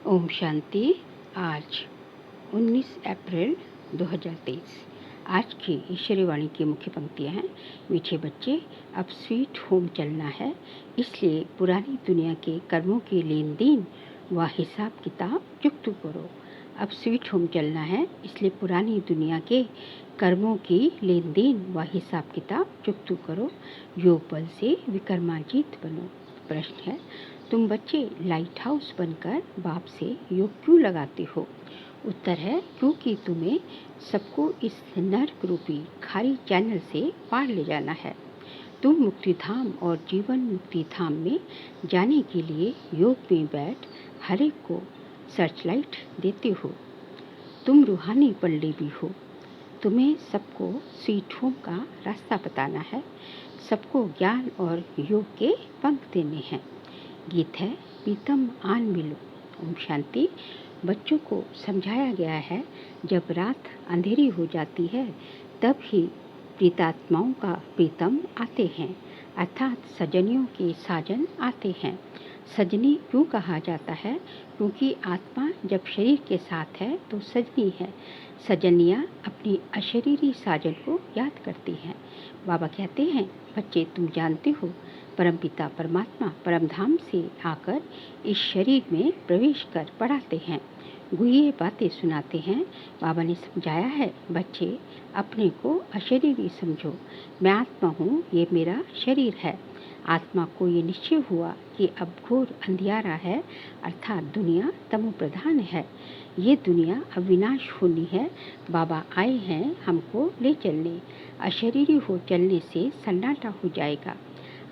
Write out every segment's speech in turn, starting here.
ओम शांति। आज 19 अप्रैल 2023। आज की ईश्वरी वाणी की मुख्य पंक्तियाँ हैं। मीठे बच्चे, अब स्वीट होम चलना है, इसलिए पुरानी दुनिया के कर्मों की लेन देन व हिसाब किताब चुकता करो। अब स्वीट होम चलना है, इसलिए पुरानी दुनिया के कर्मों की लेन देन व हिसाब किताब चुकता करो। योग बल से विक्रमाजीत बनो। प्रश्न है, तुम बच्चे लाइट हाउस बनकर बाप से योग क्यों लगाते हो? उत्तर है, क्योंकि तुम्हें सबको इस नर्क रूपी खारी चैनल से पार ले जाना है। तुम मुक्ति धाम और जीवन मुक्ति धाम में जाने के लिए योग में बैठ हर एक को सर्चलाइट देते हो। तुम रूहानी पंडे भी हो। तुम्हें सबको स्वीट होम का रास्ता बताना है, सबको ज्ञान और योग के पंख देने हैं। गीत है, प्रीतम आन मिलो। ओम शांति। बच्चों को समझाया गया है, जब रात अंधेरी हो जाती है तब ही प्रीतात्माओं का प्रीतम आते हैं, अर्थात सजनियों के साजन आते हैं। सजनी क्यों कहा जाता है? क्योंकि आत्मा जब शरीर के साथ है तो सजनी है। सजनियाँ अपनी अशरीरी साजन को याद करती हैं। बाबा कहते हैं, बच्चे तुम जानते हो, परमपिता परमात्मा परमधाम से आकर इस शरीर में प्रवेश कर पढ़ाते हैं, गुह्य बातें सुनाते हैं। बाबा ने समझाया है, बच्चे अपने को अशरीरी समझो। मैं आत्मा हूँ, ये मेरा शरीर है। आत्मा को ये निश्चय हुआ कि अब घोर अंधियारा है, अर्थात दुनिया तमो प्रधान है। ये दुनिया अविनाश होनी है। बाबा आए हैं हमको ले चलने। अशरीरी हो चलने से सन्नाटा हो जाएगा।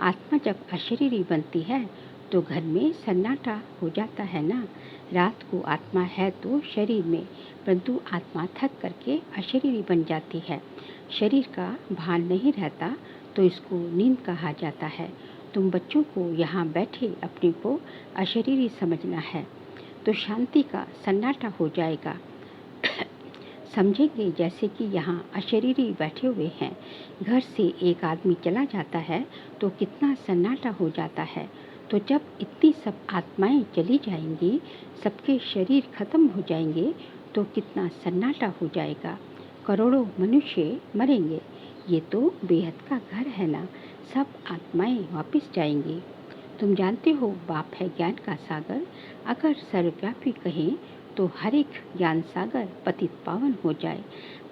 आत्मा जब अशरीरी बनती है तो घर में सन्नाटा हो जाता है ना। रात को आत्मा है तो शरीर में, परंतु आत्मा थक करके अशरीरी बन जाती है। शरीर का भान नहीं रहता तो इसको नींद कहा जाता है। तुम बच्चों को यहाँ बैठे अपने को अशरीरी समझना है तो शांति का सन्नाटा हो जाएगा। समझेंगे जैसे कि यहाँ अशरीरी बैठे हुए हैं। घर से एक आदमी चला जाता है तो कितना सन्नाटा हो जाता है। तो जब इतनी सब आत्माएं चली जाएंगी, सबके शरीर खत्म हो जाएंगे तो कितना सन्नाटा हो जाएगा। करोड़ों मनुष्य मरेंगे। ये तो बेहद का घर है ना। सब आत्माएं वापस जाएंगी। तुम जानते हो, बाप है ज्ञान का सागर। अगर सर्वव्यापी कहें तो हर एक ज्ञान सागर पतित पावन हो जाए,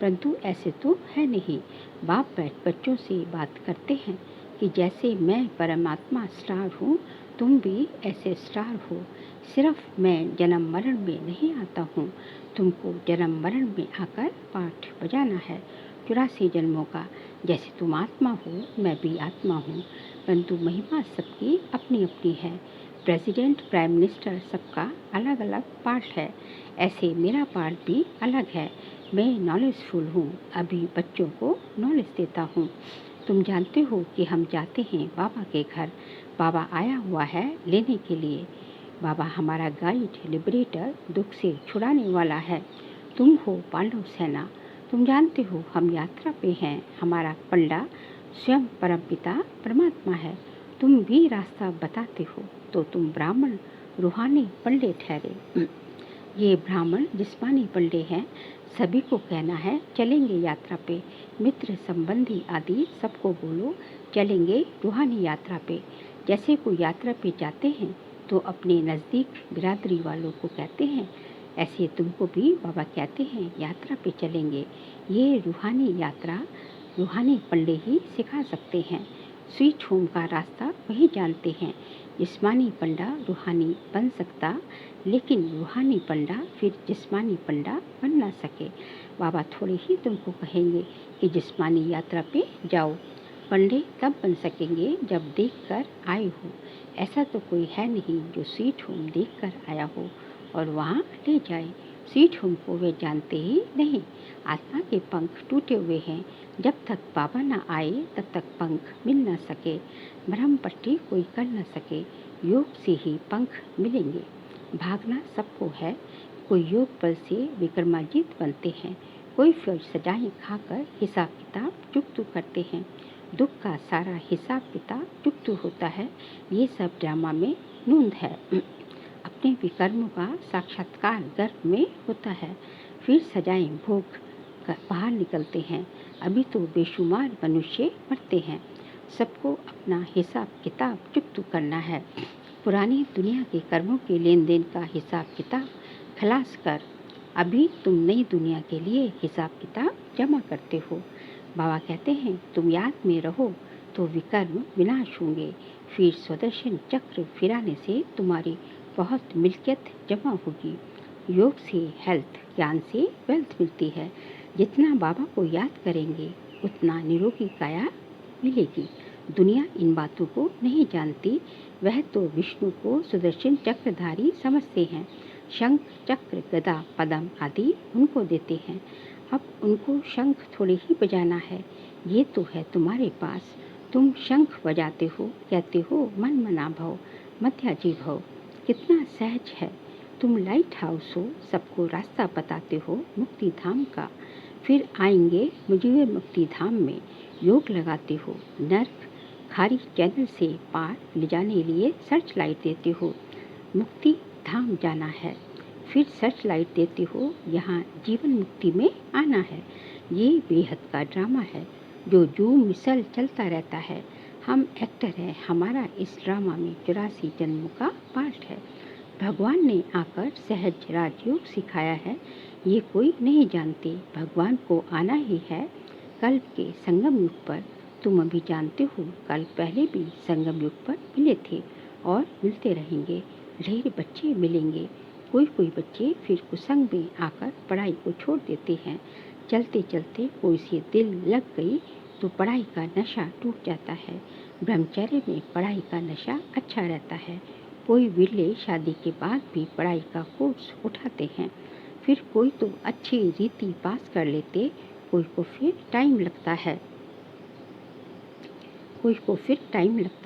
परंतु ऐसे तो है नहीं। बाप बैठ बच्चों से बात करते हैं कि जैसे मैं परमात्मा स्टार हूँ, तुम भी ऐसे स्टार हो। सिर्फ मैं जन्म मरण में नहीं आता हूँ, तुमको जन्म मरण में आकर पाठ बजाना है 84 जन्मों का। जैसे तुम आत्मा हो, मैं भी आत्मा हूँ, परंतु महिमा सबकी अपनी अपनी है। प्रेसिडेंट, प्राइम मिनिस्टर सबका अलग अलग पार्ट है, ऐसे मेरा पार्ट भी अलग है। मैं नॉलेजफुल हूँ, अभी बच्चों को नॉलेज देता हूँ। तुम जानते हो कि हम जाते हैं बाबा के घर। बाबा आया हुआ है लेने के लिए। बाबा हमारा गाइड, लिबरेटर, दुख से छुड़ाने वाला है। तुम हो पांडव सेना। तुम जानते हो हम यात्रा पे हैं। हमारा पंडा स्वयं परमपिता परमात्मा है। तुम भी रास्ता बताते हो तो तुम ब्राह्मण रूहानी पंडे ठहरे। ये ब्राह्मण जिस्मानी पंडे हैं। सभी को कहना है चलेंगे यात्रा पे। मित्र संबंधी आदि सबको बोलो चलेंगे रूहानी यात्रा पे। जैसे कोई यात्रा पे जाते हैं तो अपने नज़दीक बिरादरी वालों को कहते हैं, ऐसे तुमको भी बाबा कहते हैं यात्रा पे चलेंगे। ये रूहानी यात्रा रूहानी पंडे ही सिखा सकते हैं। स्वीट होम का रास्ता वही जानते हैं। जिस्मानी पंडा रूहानी बन सकता, लेकिन रूहानी पंडा फिर जिस्मानी पंडा बन ना सके। बाबा थोड़े ही तुमको कहेंगे कि जिस्मानी यात्रा पे जाओ। पंडे तब बन सकेंगे जब देख कर आए हो। ऐसा तो कोई है नहीं जो स्वीट होम देख कर आया हो और वहाँ ले जाए। स्वीट होम को वे जानते ही नहीं। आत्मा के पंख टूटे हुए हैं। जब तक बाबा ना आए तब तक पंख मिल ना सके। भ्रम पट्टी कोई कर न सके। योग से ही पंख मिलेंगे। भागना सबको है। कोई योग बल से विक्रमाजीत बनते हैं, कोई फिर सजाएं खाकर हिसाब किताब चुकतू करते हैं। दुख का सारा हिसाब किताब चुकतू होता है। ये सब ड्रामा में नूंद है। अब अपने विकर्मों का साक्षात्कार गर्भ में होता है, फिर सजाएं भोग कर बाहर निकलते हैं। अभी तो बेशुमार मनुष्य मरते हैं। सबको अपना हिसाब किताब चुकता करना है। पुरानी दुनिया के कर्मों के लेन देन का हिसाब किताब खलास कर अभी तुम नई दुनिया के लिए हिसाब किताब जमा करते हो। बाबा कहते हैं तुम याद में रहो तो विकर्म विनाश होंगे। फिर सुदर्शन चक्र फिराने से तुम्हारी बहुत मिल्कियत जमा होगी। योग से हेल्थ, ज्ञान से वेल्थ मिलती है। जितना बाबा को याद करेंगे उतना निरोगी काया मिलेगी। दुनिया इन बातों को नहीं जानती। वह तो विष्णु को सुदर्शन चक्रधारी समझते हैं। शंख, चक्र, गदा, पद्म आदि उनको देते हैं। अब उनको शंख थोड़े ही बजाना है, ये तो है तुम्हारे पास। तुम शंख बजाते हो, कहते हो मन मना भव, मध्याजी भव। कितना सहज है। तुम लाइट हाउस हो, सबको रास्ता बताते हो मुक्ति धाम का। फिर आएंगे मुझे मुक्ति धाम में। योग लगाते हो, नर्क खारी चैनल से पार ले जाने लिए सर्च लाइट देते हो। मुक्ति धाम जाना है, फिर सर्च लाइट देते हो, यहाँ जीवन मुक्ति में आना है। ये बेहद का ड्रामा है जो जूम मिसल चलता रहता है। हम एक्टर हैं, हमारा इस ड्रामा में 84 जन्मों का पार्ट है। भगवान ने आकर सहज राजयोग सिखाया है, ये कोई नहीं जानते। भगवान को आना ही है कल्प के संगम युग पर। तुम अभी जानते हो, कल पहले भी संगम युग पर मिले थे और मिलते रहेंगे। ढेर बच्चे मिलेंगे। कोई कोई बच्चे फिर कुसंग में आकर पढ़ाई को छोड़ देते हैं। चलते चलते कोई सी दिल लग गई तो पढ़ाई का नशा टूट जाता है। ब्रह्मचर्य में पढ़ाई का नशा अच्छा रहता है। कोई विरले शादी के बाद भी पढ़ाई का कोर्स उठाते हैं। फिर कोई तो अच्छी रीति पास कर लेते, कोई को फिर टाइम लगता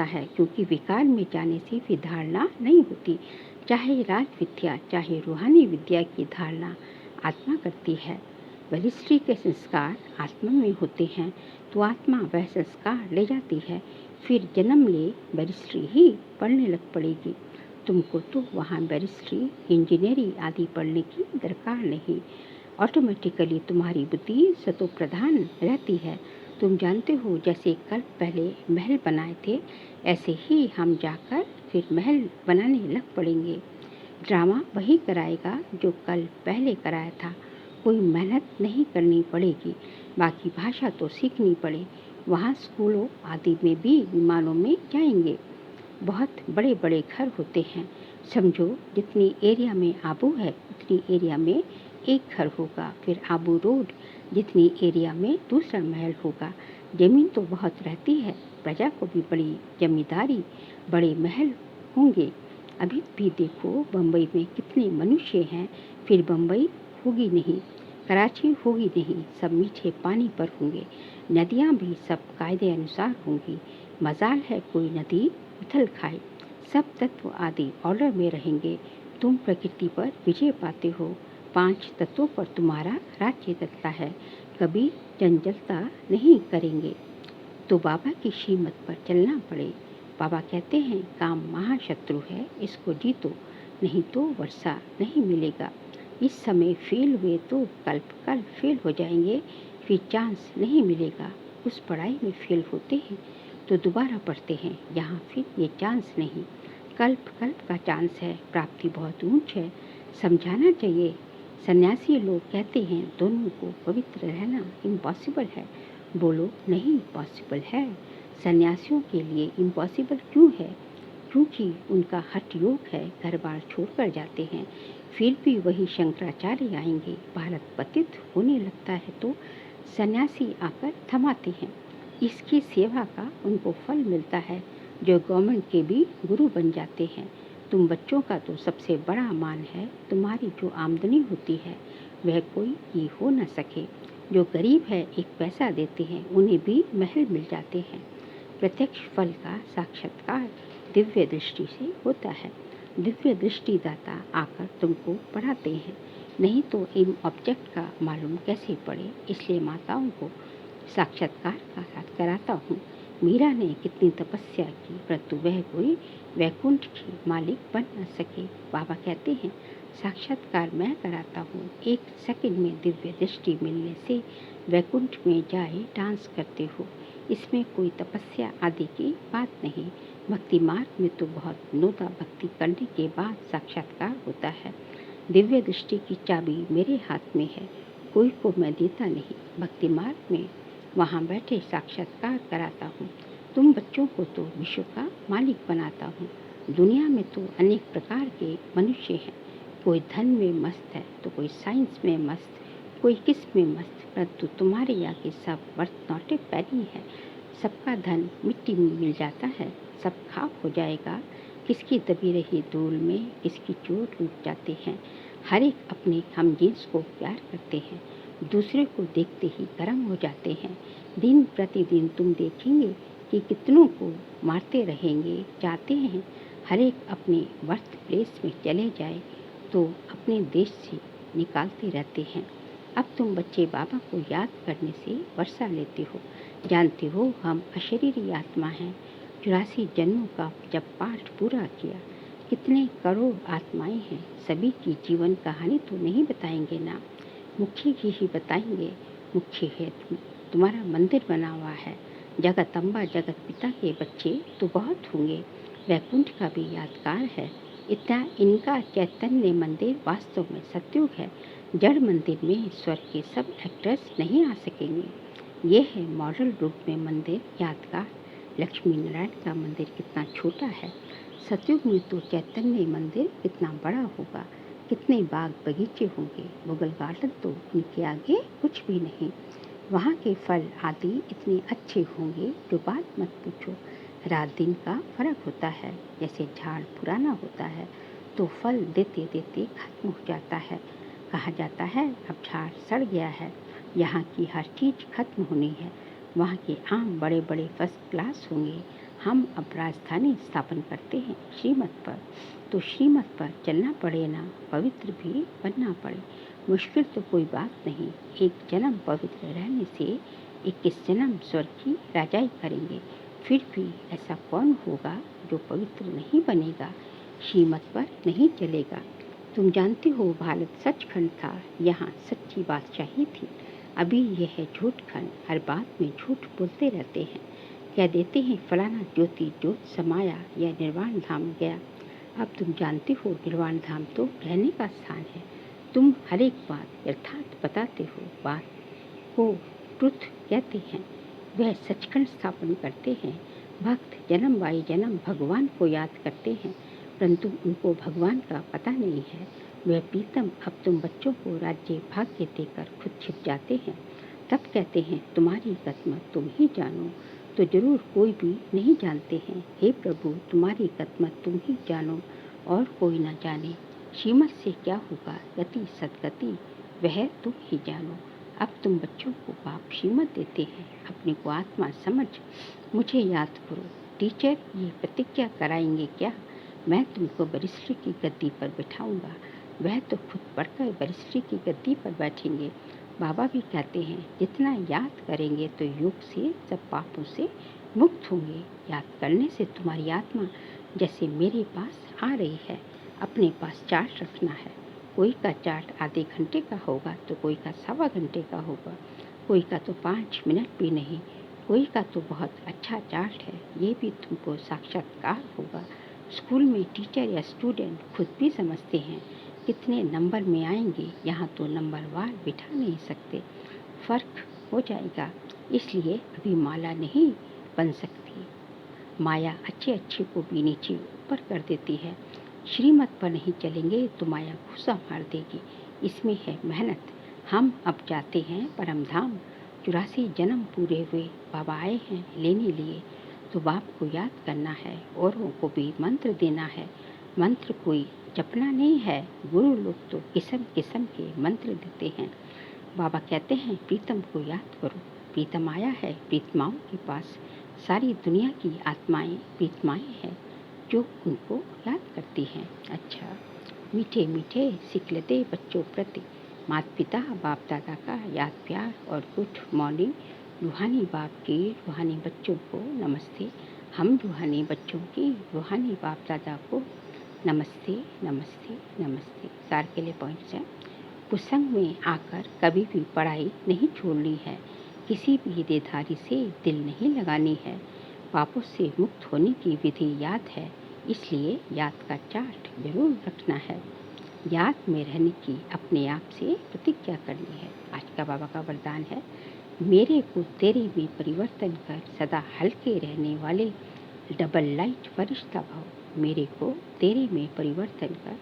है क्योंकि विकार में जाने से भी धारणा नहीं होती। चाहे राज विद्या चाहे रूहानी विद्या की धारणा आत्मा करती है। बलिष्ठी के संस्कार आत्मा में होते हैं तो आत्मा वह संस्कार ले जाती है। फिर जन्म ले बैरिस्ट्री ही पढ़ने लग पड़ेगी। तुमको तो वहाँ बैरिस्ट्री, इंजीनियरिंग आदि पढ़ने की दरकार नहीं। ऑटोमेटिकली तुम्हारी बुद्धि सतो प्रधान रहती है। तुम जानते हो जैसे कल पहले महल बनाए थे, ऐसे ही हम जाकर फिर महल बनाने लग पड़ेंगे। ड्रामा वही कराएगा जो कल पहले कराया था। कोई मेहनत नहीं करनी पड़ेगी। बाकी भाषा तो सीखनी पड़े। वहाँ स्कूलों आदि में भी विमानों में जाएंगे। बहुत बड़े बड़े घर होते हैं। समझो जितनी एरिया में आबू है उतनी एरिया में एक घर होगा। फिर आबू रोड जितनी एरिया में दूसरा महल होगा। जमीन तो बहुत रहती है, प्रजा को भी बड़ी जमींदारी, बड़े महल होंगे। अभी भी देखो बम्बई में कितने मनुष्य हैं। फिर बम्बई होगी नहीं, कराची होगी नहीं, सब मीठे पानी पर होंगे। नदियाँ भी सब कायदे अनुसार होंगी। मजाल है कोई नदी उथल खाए। सब तत्व आदि ऑर्डर में रहेंगे। तुम प्रकृति पर विजय पाते हो। 5 तत्वों पर तुम्हारा राज्य चलता है। कभी चंचलता नहीं करेंगे तो बाबा की श्रीमत पर चलना पड़े। बाबा कहते हैं काम महाशत्रु है, इसको जीतो, नहीं तो वर्षा नहीं मिलेगा। इस समय फेल हुए तो कल फेल हो जाएंगे, फिर चांस नहीं मिलेगा। उस पढ़ाई में फेल होते हैं तो दोबारा पढ़ते हैं, यहाँ फिर ये चांस नहीं। कल्प का चांस है। प्राप्ति बहुत ऊंच है, समझाना चाहिए। सन्यासी लोग कहते हैं दोनों को पवित्र रहना इम्पॉसिबल है। बोलो नहीं पॉसिबल है। सन्यासियों के लिए इम्पॉसिबल क्यों है? क्योंकि उनका हठ योग है, घर बार छोड़कर जाते हैं। फिर भी वही शंकराचार्य आएंगे। भारत पतित होने लगता है तो सन्यासी आकर थमाते हैं। इसकी सेवा का उनको फल मिलता है, जो गवर्नमेंट के भी गुरु बन जाते हैं। तुम बच्चों का तो सबसे बड़ा मान है। तुम्हारी जो आमदनी होती है वह कोई की हो न सके। जो गरीब है एक पैसा देते हैं, उन्हें भी महल मिल जाते हैं। प्रत्यक्ष फल का साक्षात्कार दिव्य दृष्टि से होता है। दिव्य दृष्टि दाता आकर तुमको पढ़ाते हैं, नहीं तो इन ऑब्जेक्ट का मालूम कैसे पड़े। इसलिए माताओं को साक्षात्कार का कराता हूँ। मीरा ने कितनी तपस्या की, परंतु वह कोई वैकुंठ की मालिक बन न सके। बाबा कहते हैं, साक्षात्कार मैं कराता हूँ। 1 सेकंड में दिव्य दृष्टि मिलने से वैकुंठ में जाए डांस करते हो। इसमें कोई तपस्या आदि की बात नहीं। भक्ति मार्ग में तो बहुत नोदा भक्ति करने के बाद साक्षात्कार होता है। दिव्य दृष्टि की चाबी मेरे हाथ में है, कोई को मैं देता नहीं। भक्ति मार्ग में वहाँ बैठे साक्षात्कार कराता हूँ। तुम बच्चों को तो विश्व का मालिक बनाता हूँ। दुनिया में तो अनेक प्रकार के मनुष्य हैं। कोई धन में मस्त है तो कोई साइंस में मस्त, कोई किस में मस्त, परंतु तुम्हारे आगे सब वर्थ नॉट ए पैनी है। सबका धन मिट्टी में मिल जाता है, सब खाक हो जाएगा। किसकी दबी रही धूल में किसकी चोट लूट जाते हैं। हर एक अपने हम जिन्स को प्यार करते हैं, दूसरे को देखते ही गर्म हो जाते हैं। दिन प्रतिदिन तुम देखेंगे कि कितनों को मारते रहेंगे। चाहते हैं हर एक अपने बर्थ प्लेस में चले जाए तो अपने देश से निकालते रहते हैं। अब तुम बच्चे बाबा को याद करने से वर्षा लेते हो। जानते हो हम अशरीरी आत्मा हैं। 84 जन्मों का जब पाठ पूरा किया, कितने करोड़ आत्माएं हैं। सभी की जीवन कहानी तो नहीं बताएंगे ना, मुख्य की ही बताएंगे। मुख्य है तुम्हारा मंदिर बना हुआ है। जगत अम्बा जगत पिता के बच्चे तो बहुत होंगे। वैकुंठ का भी यादगार है। इतना इनका चैतन्य मंदिर वास्तव में सतयुग है। जड़ मंदिर में स्वर्ग के सब एक्टर्स नहीं आ सकेंगे। ये है मॉडल रूप में मंदिर यादगार। लक्ष्मी नारायण का मंदिर कितना छोटा है। सतयुग में तो चैतन्य मंदिर कितना बड़ा होगा। कितने बाग बगीचे होंगे। मुगल गार्डन तो उनके आगे कुछ भी नहीं। वहाँ के फल आदि इतने अच्छे होंगे जो बात मत पूछो। रात दिन का फर्क होता है। जैसे झाड़ पुराना होता है तो फल देते देते खत्म हो जाता है। कहा जाता है अब झाड़ सड़ गया है। यहाँ की हर चीज़ खत्म होनी है। वहाँ के आम बड़े बड़े फर्स्ट क्लास होंगे। हम अब राजधानी स्थापन करते हैं श्रीमत पर, तो श्रीमत पर चलना पड़े ना, पवित्र भी बनना पड़े। मुश्किल तो कोई बात नहीं। एक जन्म पवित्र रहने से 21 जन्म स्वर्ग की राजाई करेंगे। फिर भी ऐसा कौन होगा जो पवित्र नहीं बनेगा, श्रीमत पर नहीं चलेगा। तुम जानते हो भारत सचखंड था, यहाँ सच्ची बादशाही थी। अभी यह है झूठखंड। हर बात में झूठ बोलते रहते हैं। कह देते हैं फलाना ज्योति ज्योत समाया या निर्वाण धाम गया। अब तुम जानते हो निर्वाण धाम तो रहने का स्थान है। तुम हर एक बात यथार्थ बताते हो, बात को ट्रुथ कहते हैं। वह सचखंड स्थापन करते हैं। भक्त जन्म बाई जन्म भगवान को याद करते हैं, परंतु उनको भगवान का पता नहीं है। वह प्रीतम अब तुम बच्चों को राज्य भाग्य देकर खुद छिप जाते हैं। तब कहते हैं तुम्हारी किस्मत तुम ही जानो, तो जरूर कोई भी नहीं जानते हैं। हे प्रभु तुम्हारी किस्मत तुम ही जानो और कोई न जाने। श्रीमत से क्या होगा गति सदगति वह तुम ही जानो। अब तुम बच्चों को बाप श्रीमत देते हैं। अपने को आत्मा समझ मुझे याद करो। टीचर ये प्रतिज्ञा कराएंगे क्या, मैं तुमको बरिस्ट्री की गद्दी पर बिठाऊंगा। वह तो खुद पढ़कर बरिस्ट्री की गद्दी पर बैठेंगे। बाबा भी कहते हैं जितना याद करेंगे तो योग से सब पापों से मुक्त होंगे। याद करने से तुम्हारी आत्मा जैसे मेरे पास आ रही है। अपने पास चार्ट रखना है। कोई का चार्ट आधे घंटे का होगा तो कोई का 1.25 घंटे का होगा, कोई का तो 5 मिनट भी नहीं, कोई का तो बहुत अच्छा चार्ट है। ये भी तुमको साक्षात्कार होगा। स्कूल में टीचर या स्टूडेंट खुद भी समझते हैं कितने नंबर में आएंगे। यहाँ तो नंबर वार बिठा नहीं सकते, फर्क हो जाएगा। इसलिए अभी माला नहीं बन सकती। माया अच्छे अच्छे को भी नीचे ऊपर कर देती है। श्रीमत पर नहीं चलेंगे तो माया घूसा मार देगी। इसमें है मेहनत। हम अब जाते हैं परम धाम। 84 जन्म पूरे हुए, बाबा आए हैं लेने लिए, तो बाप को याद करना है, औरों को भी मंत्र देना है। मंत्र कोई जपना नहीं है। गुरु लोग तो किस्म किस्म के मंत्र देते हैं। बाबा कहते हैं प्रीतम को याद करो। प्रीतम आया है प्रीतमाओं के पास। सारी दुनिया की आत्माएं प्रीतमाएं हैं जो उनको याद करती हैं। अच्छा, मीठे मीठे सिखलते बच्चों प्रति माता पिता बाप दादा का याद प्यार और गुड मॉर्निंग रूहानी बाप के रूहानी बच्चों को नमस्ते। हम रूहानी बच्चों की रूहानी बाप दादा को नमस्ते नमस्ते नमस्ते। सार के लिए पॉइंट्स हैं। कुसंग में आकर कभी भी पढ़ाई नहीं छोड़नी है, किसी भी देधारी से दिल नहीं लगानी है, पापों से मुक्त होने की विधि याद है, इसलिए याद का चार्ट जरूर रखना है। याद में रहने की अपने आप से प्रतिज्ञा करनी है। आज का बाबा का वरदान है, मेरे को तेरे में परिवर्तन कर सदा हल्के रहने वाले डबल लाइट फरिश्ता भव। मेरे को तेरे में परिवर्तन कर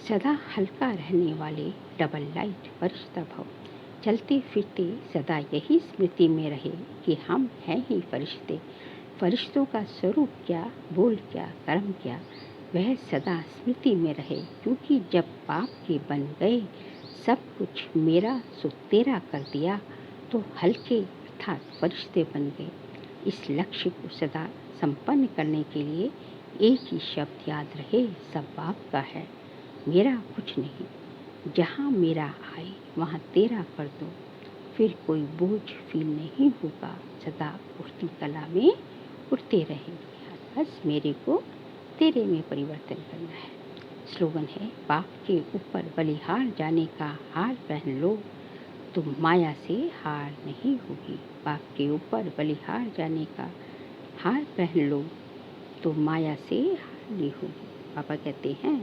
सदा हल्का रहने वाले डबल लाइट फरिश्ता भव। चलते फिरते सदा यही स्मृति में रहे कि हम हैं ही फरिश्ते। फरिश्तों का स्वरूप क्या, बोल क्या, कर्म क्या, वह सदा स्मृति में रहे, क्योंकि जब बाप के बन गए सब कुछ मेरा सो तेरा कर दिया, तो हल्के अर्थात फरिश्ते बन गए। इस लक्ष्य को सदा संपन्न करने के लिए एक ही शब्द याद रहे, सब बाप का है, मेरा कुछ नहीं। जहाँ मेरा आए वहाँ तेरा कर दो, फिर कोई बोझ फील नहीं होगा, सदा उड़ती कला में उड़ते रहेंगे। बस मेरे को तेरे में परिवर्तन करना है। स्लोगन है, बाप के ऊपर बलिहार जाने का हार पहन लो, तो माया से हार नहीं होगी। बाप के ऊपर बलिहार जाने का हार पहन लो, तो माया से हार नहीं होगी। पापा कहते हैं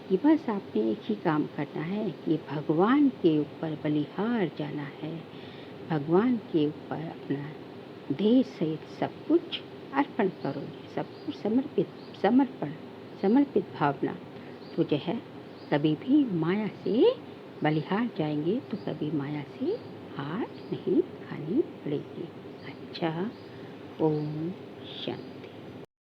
कि बस आपने एक ही काम करना है कि भगवान के ऊपर बलिहार जाना है, भगवान के ऊपर अपना देह सहित सब कुछ अर्पण करो, सब कुछ समर्पित भावना, तो जो है कभी भी माया से बलिहार जाएंगे तो कभी माया से हार नहीं खानी पड़ेगी। अच्छा, ओम शांति।